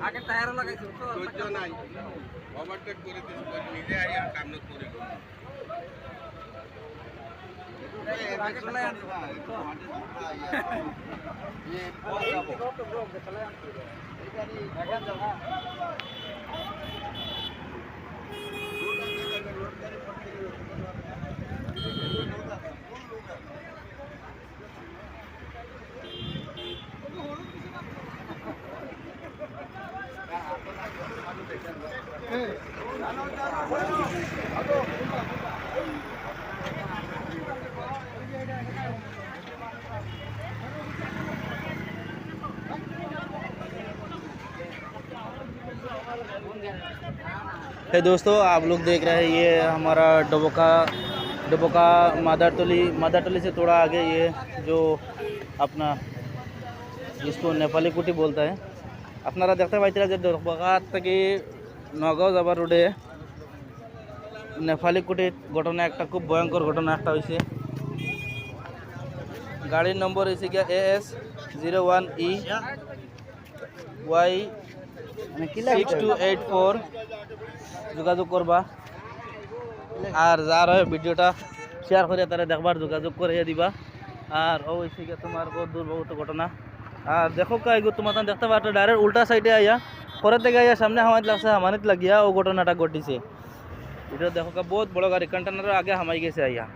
আগে টায়ারও লাগাইছিল তো ধৈর্য নাই ওভারটেক করে দিছে নিজে আইয়া কামনা করে আগে চলে আনছে है दोस्तों, आप लोग देख रहे हैं ये हमारा डबोका मादारटोली से थोड़ा आगे ये जो अपना इसको नेपाली कुटी बोलता है। আপনারা দেখতে পাইছিলেন যে ডবকা থেকে নগাঁও যাবার রোডে নেপালি কুটির ঘটনা একটা খুব ভয়ঙ্কর ঘটনা একটা হয়েছে। গাড়ির নম্বর হয়েছে গিয়া AS01EY6284 যোগাযোগ করবা। আর যার হয় ভিডিওটা শেয়ার করে তারা দেখবার যোগাযোগ করে দিবা। আর হয়েছে গিয়া তোমার দুর্ভাগ্য ঘটনা। আর দেখো কাইগো তোমার দেখতে পাচ্ছ ডাইরেক্ট উল্টা সাইডে আইয়া পরের থেকে আইয়া সামনে হামাইত লাগছে, হামানিত লাগিয়া ও ঘটনাটা ঘটিছে। এটা দেখো বহুত বড় গাড়ি কন্টেনারের আগে হামাই গেছে আইয়া।